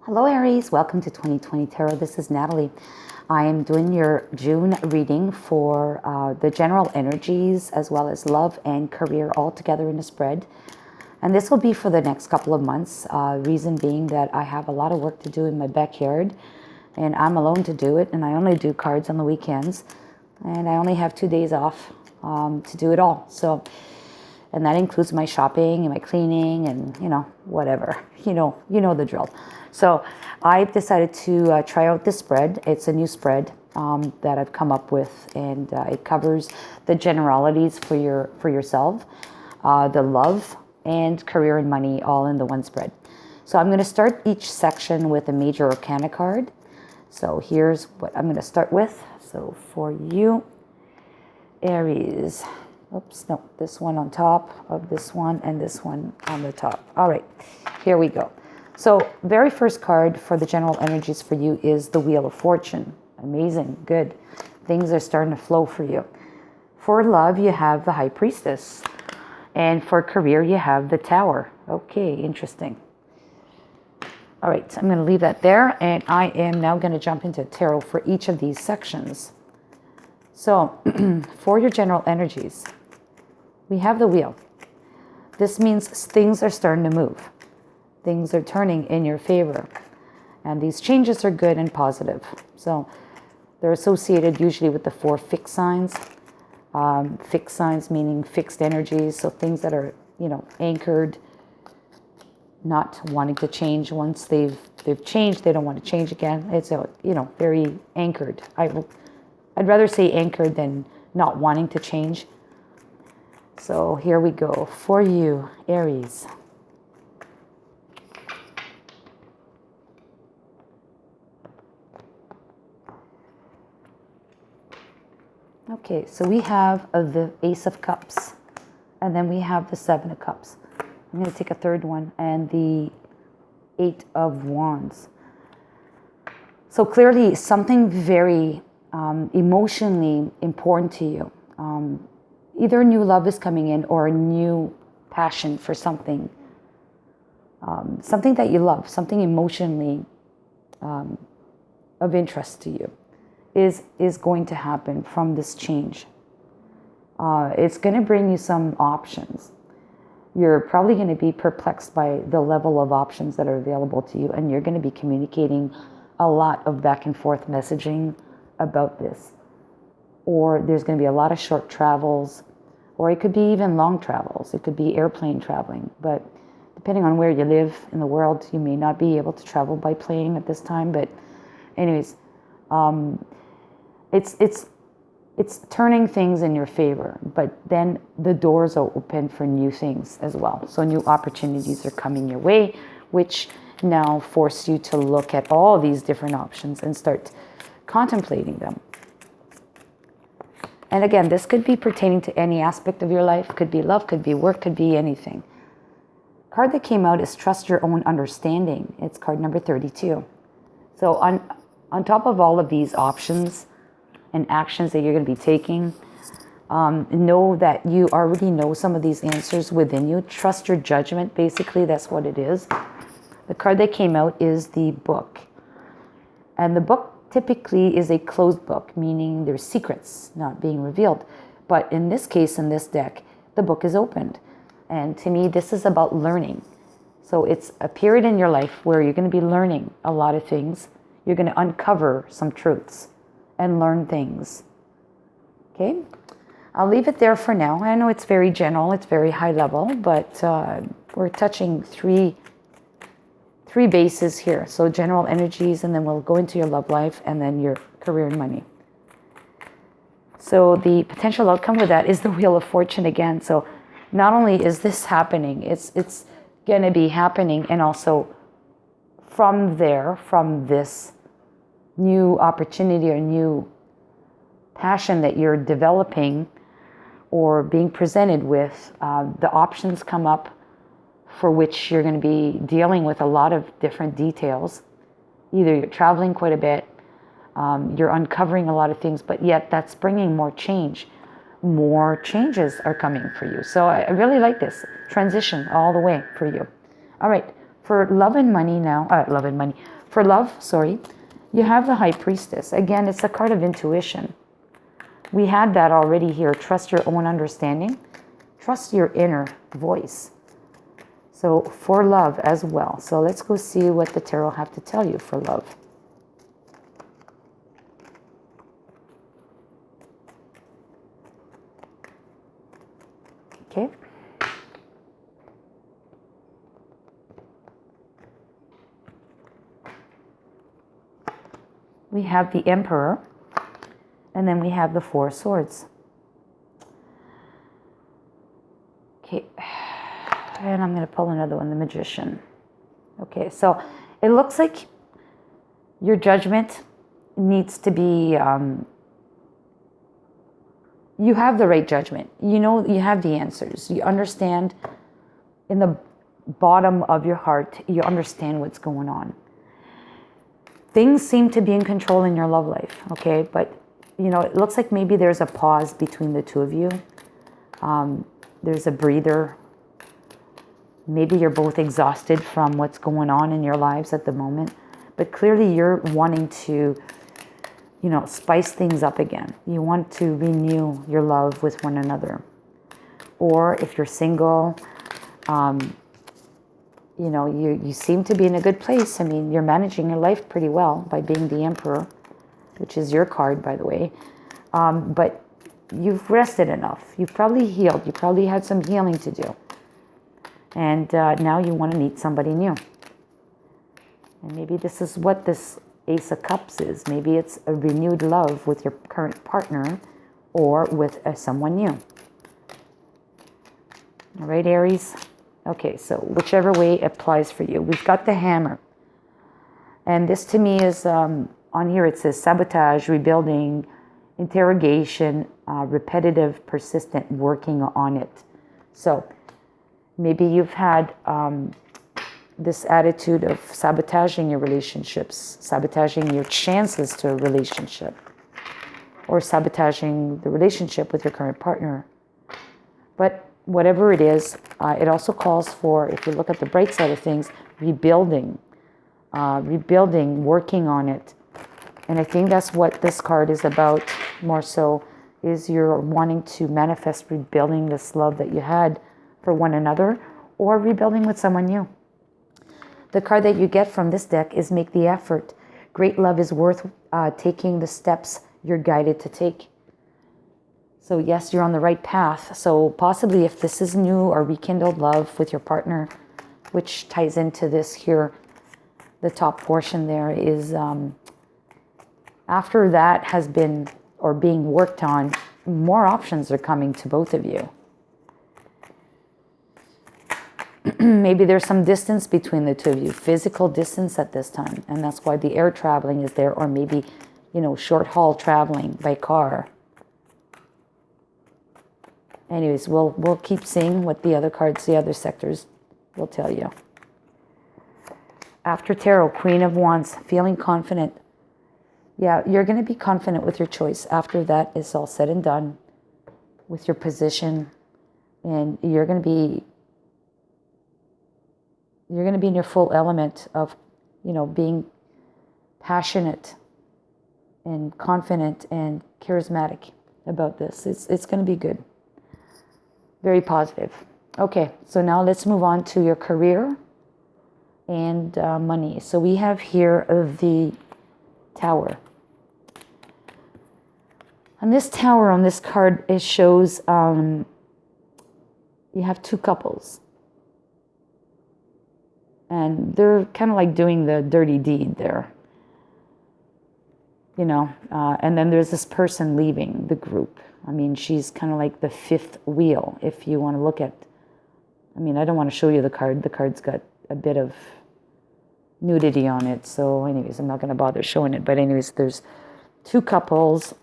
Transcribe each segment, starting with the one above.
Hello Aries, welcome to 2020 Tarot. This is Natalie. I am doing your June reading for the general energies as well as love and career all together in a spread. And this will be for the next couple of months. Reason being that I have a lot of work to do in my backyard and I'm alone to do it, and I only do cards on the weekends and I only have 2 days off to do it all. So, and that includes my shopping and my cleaning and, whatever. You know the drill. So I've decided to try out this spread. It's a new spread that I've come up with, and it covers the generalities for yourself, the love and career and money all in the one spread. So I'm going to start each section with a major arcana card. So here's what I'm going to start with. So for you, Aries. Oops, no, this one on top of this one and this one on the top. All right, here we go. So very first card for the general energies for you is the Wheel of Fortune. Amazing, good. Things are starting to flow for you. For love, you have the High Priestess. And for career, you have the Tower. Okay, interesting. All right, so I'm going to leave that there. And I am now going to jump into tarot for each of these sections. So for your general energies, we have the Wheel. This means things are starting to move. Things are turning in your favor. And these changes are good and positive. So they're associated usually with the 4 fixed signs. Fixed signs meaning fixed energies. So things that are, anchored, not wanting to change. Once they've changed, they don't want to change again. It's, very anchored. I'd rather say anchored than not wanting to change. So here we go. For you, Aries. Okay, so we have the Ace of Cups, and then we have the 7 of Cups. I'm going to take a third one, and the 8 of Wands. So clearly something very emotionally important to you. Either new love is coming in or a new passion for something. Something that you love, something emotionally of interest to you is going to happen from this change. It's going to bring you some options. You're probably going to be perplexed by the level of options that are available to you, and you're going to be communicating a lot of back and forth messaging about this. Or there's going to be a lot of short travels, or it could be even long travels. It could be airplane traveling, but depending on where you live in the world, you may not be able to travel by plane at this time. But anyways, it's turning things in your favor, but then the doors are open for new things as well. So new opportunities are coming your way, which now force you to look at all these different options and start contemplating them. And again, this could be pertaining to any aspect of your life. Could be love, could be work, could be anything. Card that came out is Trust Your Own Understanding. It's card number 32. So on top of all of these options and actions that you're going to be taking, know that you already know some of these answers within you. Trust your judgment, basically, that's what it is. The card that came out is the Book. And the Book typically is a closed book, meaning there's secrets not being revealed. But in this case, in this deck, the book is opened. And to me, this is about learning. So it's a period in your life where you're going to be learning a lot of things. You're going to uncover some truths and learn things. Okay? I'll leave it there for now. I know it's very general, it's very high level, but we're touching three bases here. So general energies, and then we'll go into your love life, and then your career and money. So the potential outcome with that is the Wheel of Fortune again. So not only is this happening, it's going to be happening, and also from this new opportunity or new passion that you're developing or being presented with, the options come up for which you're going to be dealing with a lot of different details. Either you're traveling quite a bit, you're uncovering a lot of things, but yet that's bringing more change. More changes are coming for you. So I really like this transition all the way for you. All right, for For love and money now, love and money. For love, sorry, you have the High Priestess. Again, it's a card of intuition. We had that already here. Trust your own understanding. Trust your inner voice. So for love as well. So let's go see what the tarot have to tell you for love. Okay. We have the Emperor, and then we have the Four of Swords. Okay, and I'm going to pull another one, the Magician. Okay, so it looks like your judgment needs to be, you have the right judgment. You know, you have the answers. You understand in the bottom of your heart, you understand what's going on. Things seem to be in control in your love life, okay? But, you know, it looks like maybe there's a pause between the two of you. There's a breather. Maybe you're both exhausted from what's going on in your lives at the moment. But clearly you're wanting to, you know, spice things up again. You want to renew your love with one another. Or if you're single, you know, you seem to be in a good place. I mean, you're managing your life pretty well by being the Emperor, which is your card, by the way. But you've rested enough. You've probably healed. You probably had some healing to do. And now you want to meet somebody new. And maybe this is what this Ace of Cups is. Maybe it's a renewed love with your current partner or with someone new. All right, Aries? Okay, so whichever way applies for you. We've got the Hammer. And this to me is, on here it says sabotage, rebuilding, interrogation, repetitive, persistent, working on it. So maybe you've had this attitude of sabotaging your relationships, sabotaging your chances to a relationship, or sabotaging the relationship with your current partner. But whatever it is, it also calls for, if you look at the bright side of things, rebuilding, working on it. And I think that's what this card is about more so, is you're wanting to manifest rebuilding this love that you had for one another, or rebuilding with someone new. The card that you get from this deck is Make the Effort. Great love is worth taking the steps you're guided to take. So yes, you're on the right path. So possibly if this is new or rekindled love with your partner, which ties into this here, the top portion there is, after that has been or being worked on, more options are coming to both of you. Maybe there's some distance between the two of you, physical distance at this time, and that's why the air traveling is there, or maybe, you know, short haul traveling by car. Anyways, we'll keep seeing what the other cards, the other sectors will tell you. After Tarot, Queen of Wands, feeling confident. Yeah, you're going to be confident with your choice after that is all said and done, with your position, and you're going to be in your full element of, you know, being passionate and confident and charismatic about this. It's going to be good. Very positive. Okay, so now let's move on to your career and money. So we have here the Tower. On this Tower, on this card, it shows you have two couples. And they're kind of like doing the dirty deed there. You know, and then there's this person leaving the group. I mean, she's kind of like the fifth wheel, if you want to look at. I mean, I don't want to show you the card. The card's got a bit of nudity on it. So anyways, I'm not going to bother showing it. But anyways, there's two couples.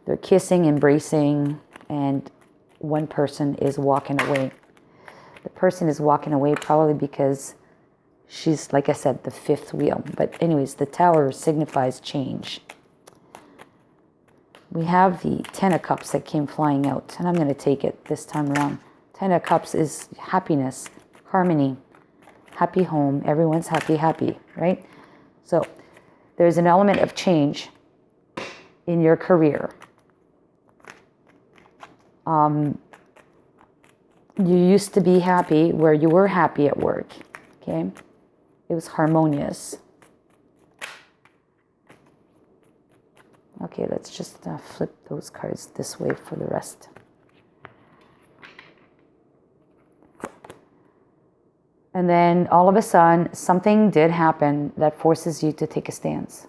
They're kissing, embracing, and one person is walking away. The person is walking away probably because she's, like I said, the fifth wheel. But anyways, the Tower signifies change. We have the Ten of Cups that came flying out, and I'm going to take it this time around. Ten of Cups is happiness, harmony, happy home. Everyone's happy, right? So there's an element of change in your career. You used to be happy where you were happy at work, okay? It was harmonious. Okay, let's just flip those cards this way for the rest. And then all of a sudden, something did happen that forces you to take a stance.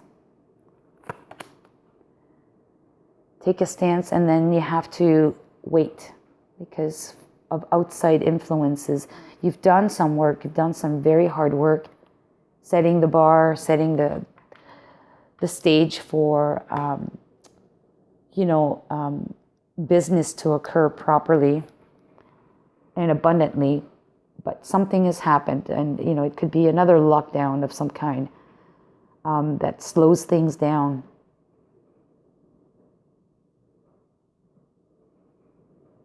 Take a stance, and then you have to wait because of outside influences. You've done some work, you've done some very hard work, setting the bar, setting the stage for, business to occur properly and abundantly. But something has happened, and, it could be another lockdown of some kind that slows things down.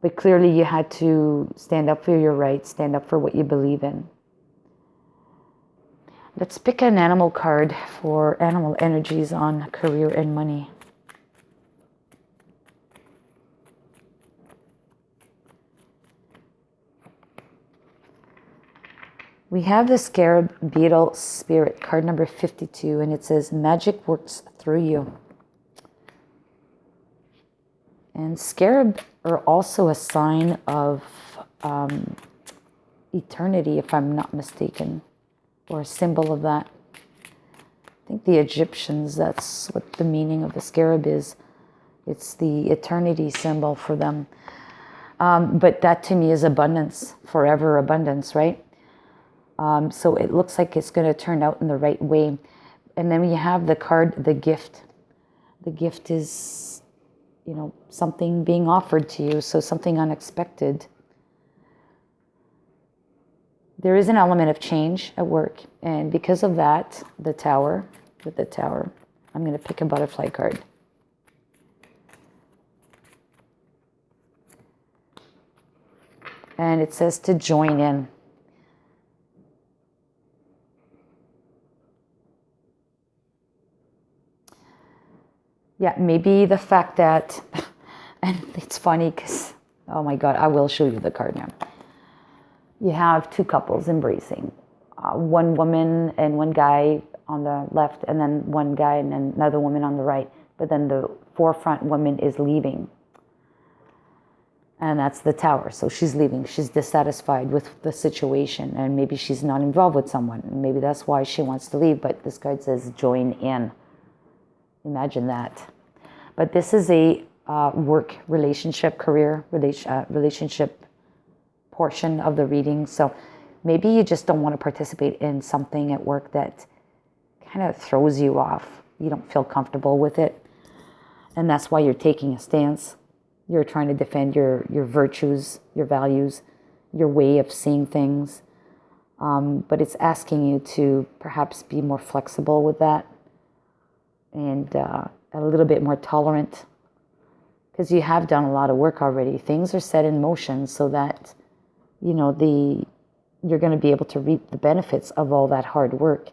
But clearly you had to stand up for your rights, stand up for what you believe in. Let's pick an animal card for animal energies on career and money. We have the Scarab Beetle Spirit, card number 52, and it says, magic works through you. And scarab are also a sign of eternity, if I'm not mistaken, or a symbol of that. I think the Egyptians, that's what the meaning of the scarab is. It's the eternity symbol for them. But that to me is abundance, forever abundance, right? So it looks like it's going to turn out in the right way. And then we have the card, the gift. The gift is, something being offered to you, so something unexpected. There is an element of change at work, and because of that, with the tower, I'm going to pick a butterfly card. And it says to join in. Yeah, maybe the fact that, and it's funny because, oh my God, I will show you the card now. You have two couples embracing. One woman and one guy on the left, and then one guy and then another woman on the right. But then the forefront woman is leaving. And that's the tower. So she's leaving. She's dissatisfied with the situation. And maybe she's not involved with someone. And maybe that's why she wants to leave. But this card says join in. Imagine that. But this is a work relationship, career relationship portion of the reading. So maybe you just don't want to participate in something at work that kind of throws you off. You don't feel comfortable with it. And that's why you're taking a stance. You're trying to defend your virtues, your values, your way of seeing things. But it's asking you to perhaps be more flexible with that. And a little bit more tolerant, because you have done a lot of work already. Things are set in motion so that, you're going to be able to reap the benefits of all that hard work.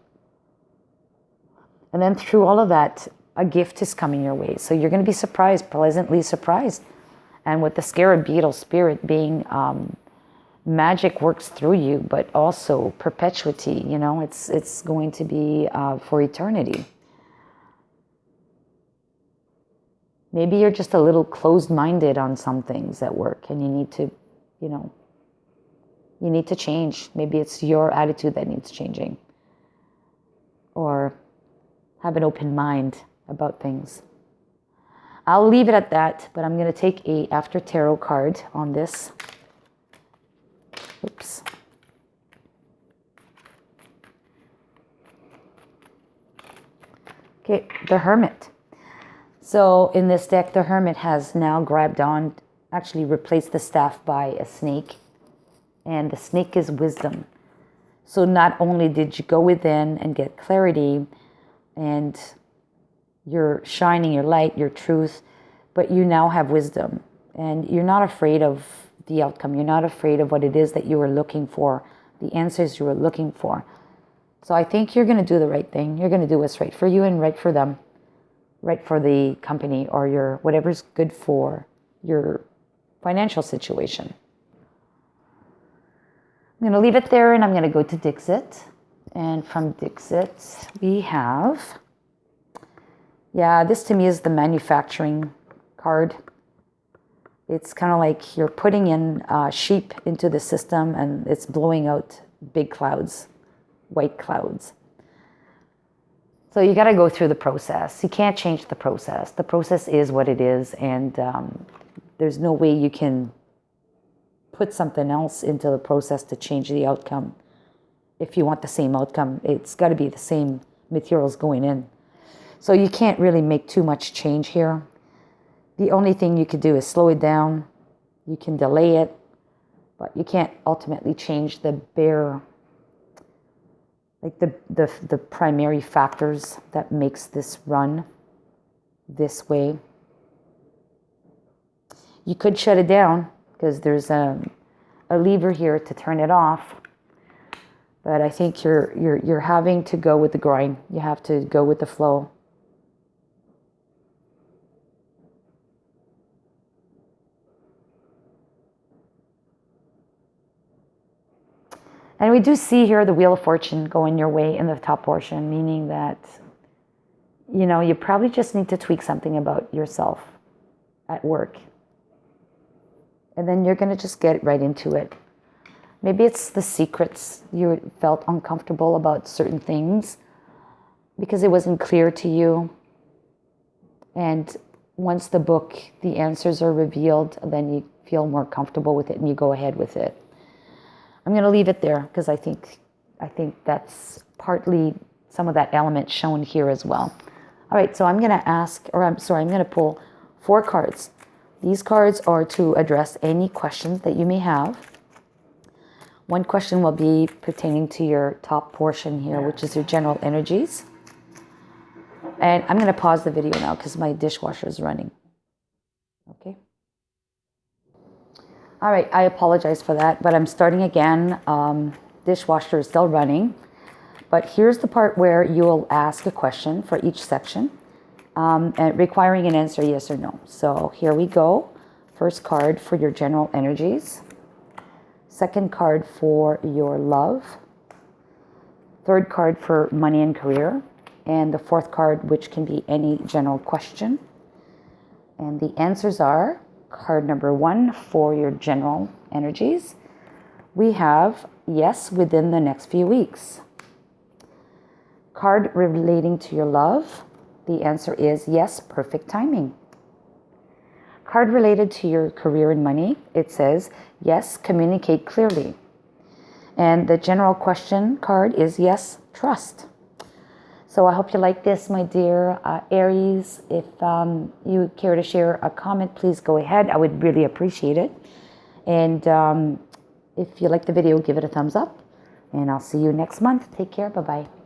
And then through all of that, a gift is coming your way. So you're going to be surprised, pleasantly surprised. And with the Scarab Beetle Spirit being magic works through you, but also perpetuity, it's going to be for eternity. Maybe you're just a little closed-minded on some things at work, and you need to, you need to change. Maybe it's your attitude that needs changing. Or have an open mind about things. I'll leave it at that, but I'm going to take a After Tarot card on this. Oops. Okay, the Hermit. So in this deck, the Hermit has now grabbed on, actually replaced the staff by a snake. And the snake is wisdom. So not only did you go within and get clarity, and you're shining your light, your truth, but you now have wisdom. And you're not afraid of the outcome. You're not afraid of what it is that you were looking for, the answers you were looking for. So I think you're going to do the right thing. You're going to do what's right for you and right for them, right for the company or your whatever's good for your financial situation. I'm going to leave it there and I'm going to go to Dixit. And from Dixit, we have, this to me is the manufacturing card. It's kind of like you're putting in sheep into the system and it's blowing out big clouds, white clouds. So you got to go through the process. You can't change the process. The process is what it is, and there's no way you can put something else into the process to change the outcome. If you want the same outcome, it's got to be the same materials going in. So you can't really make too much change here. The only thing you could do is slow it down. You can delay it, but you can't ultimately change the bare, like the primary factors that makes this run this way. You could shut it down because there's a lever here to turn it off. But I think you're having to go with the grind. You have to go with the flow. And we do see here the Wheel of Fortune going your way in the top portion, meaning that, you probably just need to tweak something about yourself at work. And then you're going to just get right into it. Maybe it's the secrets. You felt uncomfortable about certain things because it wasn't clear to you. And once the answers are revealed, then you feel more comfortable with it and you go ahead with it. I'm going to leave it there because I think that's partly some of that element shown here as well. All right, so I'm going to pull 4 cards. These cards are to address any questions that you may have. One question will be pertaining to your top portion here, which is your general energies. And I'm going to pause the video now because my dishwasher is running. Okay. All right, I apologize for that, but I'm starting again. Dishwasher is still running. But here's the part where you'll ask a question for each section, and requiring an answer, yes or no. So here we go. First card for your general energies. Second card for your love. Third card for money and career. And the fourth card, which can be any general question. And the answers are card number 1 for your general energies. We have yes within the next few weeks. Card relating to your love. The answer is yes, perfect timing. Card related to your career and money. It says yes, communicate clearly. And the general question card is yes, trust. So I hope you like this, my dear Aries. If you care to share a comment, please go ahead. I would really appreciate it. And if you like the video, give it a thumbs up. And I'll see you next month. Take care. Bye-bye.